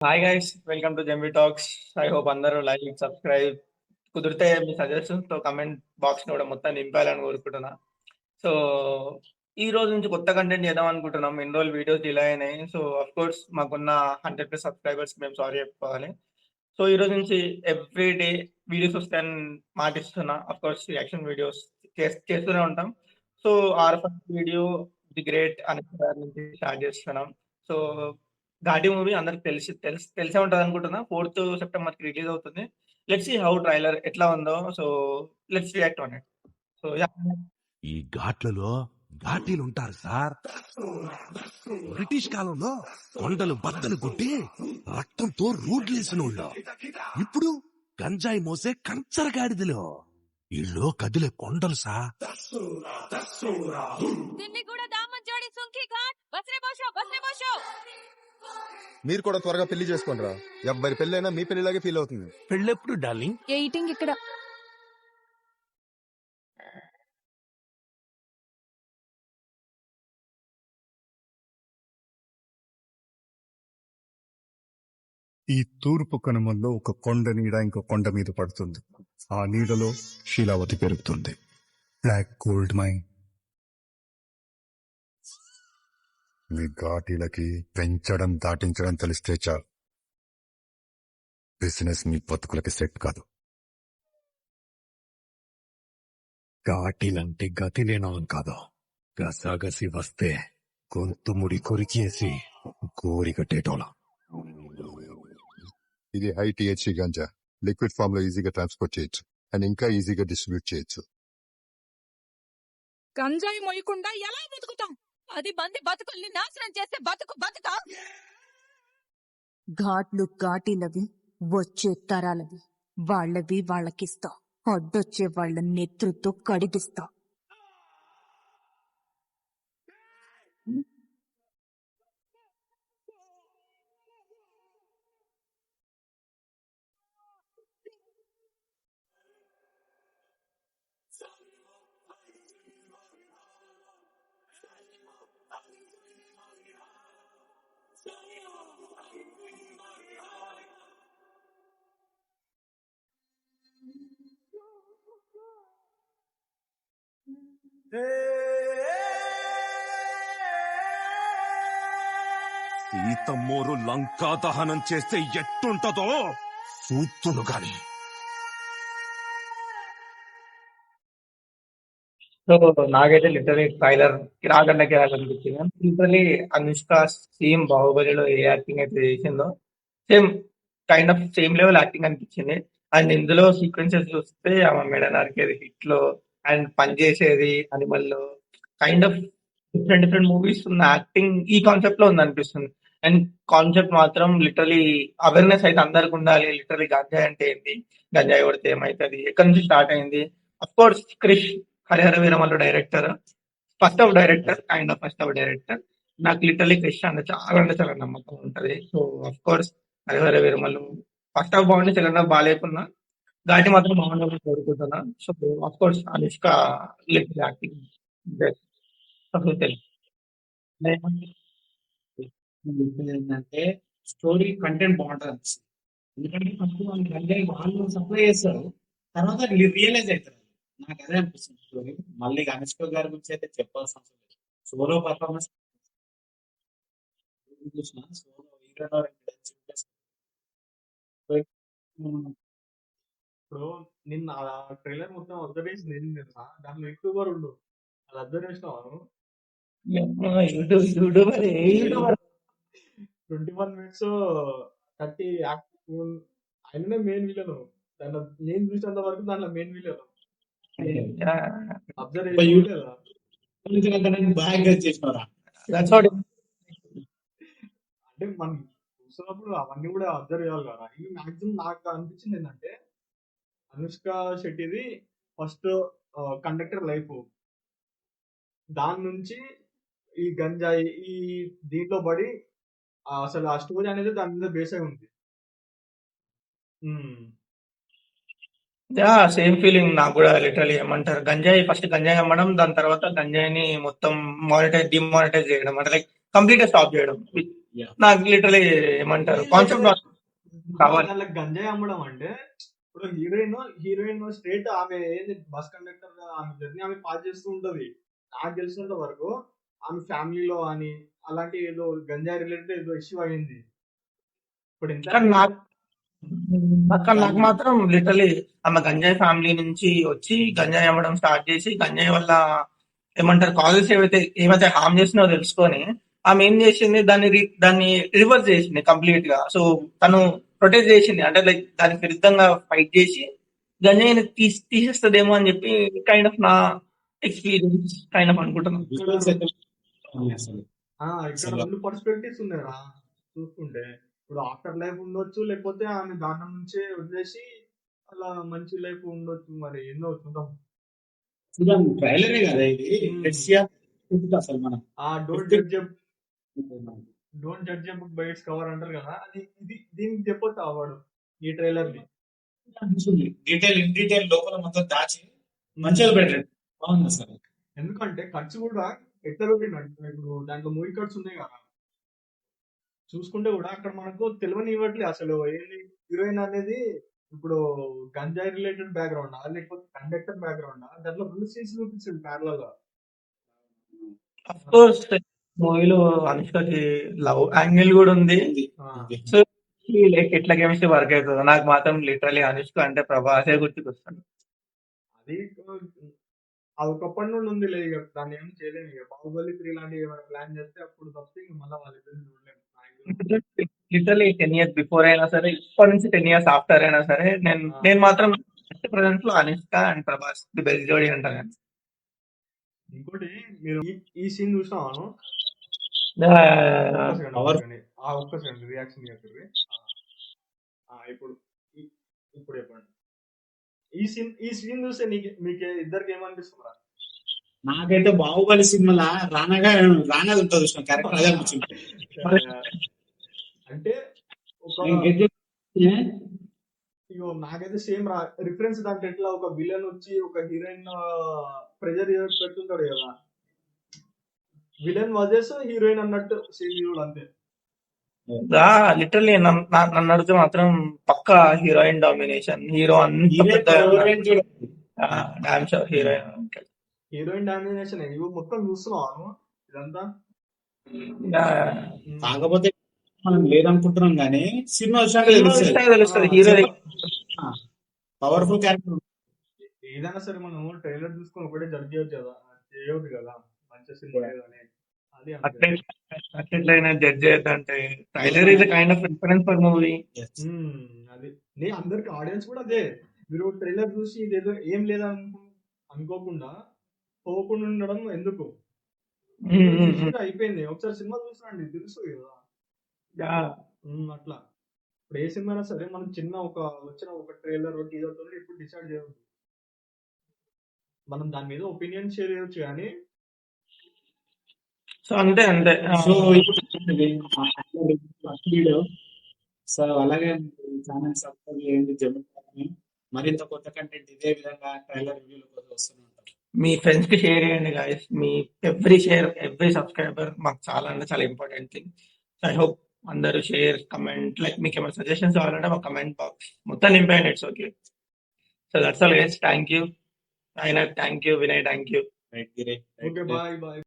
Hi guys, welcome to జెంబీ talks. I hope అందరూ like, subscribe, కుదిరితే మీ సజెషన్స్‌తో కమెంట్ బాక్స్‌ని కూడా మొత్తం నింపాలని కోరుకుంటున్నా. సో, ఈ రోజు నుంచి కొత్త కంటెంట్ చేద్దాం అనుకుంటున్నాం. ఇన్ని రోజులు వీడియోస్ డిలే అయినాయి. సో, ఆఫ్‌కోర్స్ మాకున్న 100+ సబ్స్క్రైబర్స్‌కి మేము సారీ చెప్పుకోవాలి. సో, ఈ రోజు నుంచి ఎవ్రీ డే వీడియోస్ వస్తాయని మాటిస్తున్నా. ఆఫ్‌కోర్స్ రియాక్షన్ వీడియోస్ చేస్తూనే ఉంటాం. So, first video 'the great' అనే నుంచి స్టార్ట్ చేస్తున్నాం. సో 'ఘాటి' మూవీ అందరికి తెలిసే ఉంటదనుకుంటున్నా. 4థ్ సెప్టెంబర్‌కి రిలీజ్ అవుతుంది. లెట్స్ సీ హౌ ట్రైలర్ ఎట్లా ఉందో. So, let's react on it. So, yeah! ఈ ఘాట్లలో ఘాటీలుంటారు సార్. బ్రిటిష్ కాలంలో కొండలు బద్దలు కొట్టి రక్తంతో రోడ్లేసినోళ్ళు ఇప్పుడు గంజాయి మోసే కంచరగాడిదలో ఇళ్ళు కదిలే కొండలు సా. మీరు కూడా త్వరగా పెళ్లి చేసుకోండిరా. ఎవరి పెళ్ళైనా మీ పెళ్లిలాగే ఫీల్ అవుతుంది. పెళ్ళెప్పుడు డార్లింగ్? ఎయిటింగ్ ఇక్కడ. ఈ తూర్పు కనుమల్లో ఒక కొండ నీడ ఇంకో కొండ మీద పడుతుంది. ఆ నీడలో శీలావతి పెరుగుతుంది. Black gold mine. మీ ఘాటీలకి పెంచడం దాటించడం తెలిస్తే చాలు. బిజినెస్ మీ బతుకులకి సెట్ కాదు. ఘాటీలంటే గతి లేనవం కాదు. గసాగసి వస్తే గొంతు ముడి కొరికేసి గోరి కట్టేటోళం. ఇది హై టీహెచ్సీ గంజా. లిక్విడ్ ఫామ్ లో ఈజీగా ట్రాన్స్పోర్ట్ చేయొచ్చు అండ్ ఇంకా ఈజీగా డిస్ట్రిబ్యూట్ చేయొచ్చు. గంజాయి మొయ్యకుండా ఎలా బతుకుతాం? అది మంది బతుకుల్ని నాశనం చేసే బతుకా. ఘాట్లు ఘాటీలవి, వచ్చే తరాలవి. వాళ్ళవి వాళ్ళకిస్తాం. అడ్డొచ్చే వాళ్ళ నెత్రుతో కడిగిస్తాం. ఈ తమ్మోరు లంకా దహనం చేస్తే ఎట్టుంటదో చూస్తును గాని. సో, నాకైతే లిటరలీ ట్రైలర్ కిరాక్ అనిపించింది. లిటరలీ అనుష్క సేమ్ 'బాహుబలిలో' ఏ యాక్టింగ్ అయితే చేసిందో same kind of same level acting అనిపించింది. అండ్ ఇందులో సీక్వెన్సెస్ చూస్తే ఆమె మెడ నరికేది హిట్‌లో అండ్ పనిచేసేది అనిమల్‌లో కైండ్ ఆఫ్ డిఫరెంట్ మూవీస్ ఉన్న యాక్టింగ్ ఈ కాన్సెప్ట్ లో ఉంది అనిపిస్తుంది. అండ్ కాన్సెప్ట్ మాత్రం లిటరలీ అవేర్నెస్ అయితే అందరికి ఉండాలి. లిటరలీ గంజాయి అంటే ఏంటి, గంజాయి కొడితే ఏమైతుంది, ఎక్కడి నుంచి స్టార్ట్ అయింది. Of course Krish Harihara Veeramallu director, first of director. నాకు లిటరలీ క్రిష్ అంటే చాలా నమ్మకం ఉంటది. So of course Harihara Veeramallu first half బాగుంది, సెకండ్ హాఫ్ బాగాలేకున్నా ఘాటి మాత్రం బాగుండాలని కోరుకుంటున్నా. So of course Anushka literally acting అసలు తెలుసు. ఏంటంటే స్టోరీ కంటెంట్ బాగుంటుంది అనిపిస్తుంది. ఎందుకంటే ఫస్ట్ వాళ్ళు సప్లై చేస్తారు, తర్వాత రియలైజ్ అవుతారు. నాకు అదే అనిపిస్తుంది స్టోరీ. మళ్ళీ అనుష్క గారి గురించి అయితే చెప్పాల్సిన అవసరం లేదు. సోలో పర్ఫార్మెన్స్ చూసిన సోలో హీరో ఇప్పుడు నిన్న ట్రైలర్ మొత్తం అబ్జర్వేషన్ ఏంది తెలుసా, దాంట్లో యూట్యూబర్ ఉండు, అది అబ్జర్వ్ చేసినావు? యూట్యూబర్ 21 minutes 30 ఆయననే మెయిన్ విలన్. దాంట్లో నేను చూసినంత వరకు దాంట్లో మెయిన్ విలన్ అబ్జర్వ్ బాగా చేసినారా అంటే మనం చూస్తున్నప్పుడు అవన్నీ కూడా అబ్జర్వ్ చేయాలి కదా. ఇది మాక్సిమం నాకు అనిపించింది ఏంటంటే అనుష్క శెట్టిది ఫస్ట్ కండక్టర్ లైఫ్, దాని నుంచి ఈ గంజాయి ఈ దీంట్లో పడి అసలు ఆ స్టోరీ అనేది దాని మీద బేస్ అయి ఉంది. సేమ్ ఫీలింగ్ నాకు కూడా. లిటరలీ ఏమంటారు, ఫస్ట్ గంజాయి అమ్మడం, దాని తర్వాత గంజాయిని మొత్తం డిమానిటైజ్ చేయడం, అంటే లైక్ కంప్లీట్ గా స్టాప్ చేయడం. Yeah. నాకు లిటరలీ ఏమంటారు కాన్సెప్ట్ కావాలి. వాళ్ళకి గంజాయి అమ్మడం అంటే ఇప్పుడు హీరోయిన్ స్ట్రేట్ ఆమె ఏంది బస్ కండక్టర్ ఆమె జర్నీ ఆమె పాస్ చేస్తూ ఉంటది. నాకు తెలిసినంత వరకు ఆమె ఫ్యామిలీలో అని అలాంటి ఏదో గంజాయి రిలేటెడ్ ఏదో ఇష్యూ అయింది. ఇప్పుడు ఇంత కానీ నాకు మాత్రం లిటరలీ ఆమె గంజాయి ఫ్యామిలీ నుంచి వచ్చి గంజాయి అమ్మడం స్టార్ట్ చేసి గంజాయి వల్ల ఏమంటారు కాజెస్ ఏమైతే హార్మ్ చేసినో తెలుసుకొని ఆమె ఏం చేసింది దాన్ని రివర్స్ చేసింది కంప్లీట్ గా. సో తను ప్రొటెక్ట్ చేసింది అంటే లైక్ దానికి విరుద్ధంగా ఫైట్ చేసి గంజాయిని తీసేస్తుందేమో అని చెప్పి కైండ్ ఆఫ్ నా ఎక్స్పీరియన్స్ కైండ్ ఆఫ్ అనుకుంటున్నాను. Visuals అయితే బాగున్నాయి అసలు. ఇక్కడ 2 పర్స్పెక్టివ్స్ ఉన్నాయా చూసుకుంటే. ఇప్పుడు ఆఫ్టర్ లైఫ్ ఉండొచ్చు, లేకపోతే ఆమె దానం నుంచే వదిలేసి అలా మంచి లైఫ్ ఉండొచ్చు. మరి ఏందో చూద్దాం. చూద్దాం, ట్రైలరే కదా ఇది. Let's see అసలు మనం don't judge a book by its cover అంటారు కదా, అది దీనికి చెప్పొచ్చు అవార్డు ఈ ట్రైలర్ ని. ఇన్ డీటెయిల్ లోపల మొత్తం దాచి మంచిగా పెట్టాడు, బాగుంది అసలు. ఎందుకంటే ఖర్చు కూడా ఎట్లా పెట్టిండు. ఇప్పుడు దాంట్లో మూవీ కట్స్ ఉన్నాయి కదా, చూసుకుంటే కూడా అక్కడ మనకు తెలియని ఇవ్వట్లేదు అసలు ఏంటి హీరోయిన్ అనేది. ఇప్పుడు గంజాయి రిలేటెడ్ బ్యాక్గ్రౌండ్ లేకపోతే కండక్టర్ బ్యాక్గ్రౌండ్, దాంట్లో 2 సీన్స్ చూపించింది ప్యారలల్ గా. అఫ్ కోర్స్ మూవీలో అనుష్కకి లవ్ యాంగిల్ కూడా ఉంది. సో లైక్ ఎట్లా కెమిస్ట్రీ వర్క్ అవుతుందో నాకు మాత్రం లిటరలీ అనుష్క అంటే ప్రభాసే గుర్తుకొస్తాను. అది ఒకప్పటి నుండి ఉంది లేదు, ఇక దాన్ని ఏం చేయలేము. ఇక బాహుబలి 3 లాంటివి ఏమైనా ప్లాన్ చేస్తే అప్పుడు తప్పితే ఇంక మళ్ళీ వాళ్ళిద్దరిని చూడలేము. లిటరలీ 10 years బిఫోర్ అయినా సరే, ఇప్పటి నుంచి 10 years ఆఫ్టర్ అయినా సరే నేను మాత్రం ప్రెసెంట్ లో Anushka and Prabhas the best జోడీ అంటాను. ఇంకోటి మీరు ఈ సీన్ చూసినాను, ఒక్క సెకండ్ రియాక్షన్ చెప్పండి. ఇప్పుడు చెప్పండి. ఈ సీన్ చూస్తే మీకు ఇద్దరికి ఏమనిపిస్తుందా? నాకైతే బాహుబలి సినిమాలో రానది ఉంటుంది చూసిన క్యారెక్టర్ అదే అనిపించింది. అంటే నాకైతే సేమ్ రిఫరెన్స్ దాంట్లో ఎట్లా ఒక విలన్ వచ్చి ఒక హీరోయిన్ ప్రెజర్ పెడుతుంటాడు కదా, విలన్ వజేస్ హీరోయిన్ అన్నట్టు సేమ్ హీరోలు అంతే. లిటరలీ నన్ను అడిగితే మాత్రం పక్కా హీరోయిన్ డామినేషన్. హీరో అంత హీరోయిన్ డామినేషన్ ఇవి మొత్తం చూస్తున్నాను ఇదంతా. కాకపోతే మనం లేదనుకుంటున్నాం కానీ సినిమా వచ్చాక తెలుస్తుంది హీరో పవర్ఫుల్ క్యారెక్టర్. ఏదైనా సరే మనం ట్రైలర్ చూసుకొని ఒకటే జడ్జ్ చేయొద్దు కదా, మంచి సినిమా లేదని. అది అట్లయినా జడ్జ్ చేయొద్దంటే trailer is kind of reference for movie. అది నేను అందరికి ఆడియన్స్ కూడా అదే, మీరు ట్రైలర్ చూసి ఇదేదో ఏం లేదా అనుకోకుండా పోకుండా ఉండడం ఎందుకు, అయిపోయింది. ఒకసారి సినిమా చూసినండి తెలుసు కదా అట్లా. ఇప్పుడు ఏ సినిమా అయినా సరే మనం వచ్చిన ఒక ట్రైలర్ టీజర్ తో ఇప్పుడు డిసైడ్ చేయవద్దు. మనం దాని మీద ఒపీనియన్ షేర్ చేయొచ్చు కానీ. సో అంతే సో సో అలాగే ఛానల్ సబ్స్క్రైబ్ చేయండి, మరింత కొత్త కంటెంట్ ఇదే విధంగా ట్రైలర్ రివ్యూల కోసం వస్తూనే ఉంటాం. మీ ఫ్రెండ్స్ కి షేర్ చేయండి గాయస్. మీ ఎవ్రీ షేర్ ఎవ్రీ సబ్స్క్రైబర్ మాకు చాలా ఇంపార్టెంట్ థింగ్. ఐ హోప్ అందరూ షేర్ కమెంట్ లైక్ మీకు ఏమైనా సజెషన్స్ కావాలంటే మా కమెంట్ బాక్స్ మొత్తం నింపేయండి. It's okay. So that's all guys. Thank you. Thank you Vinay. Thank you. Okay, bye.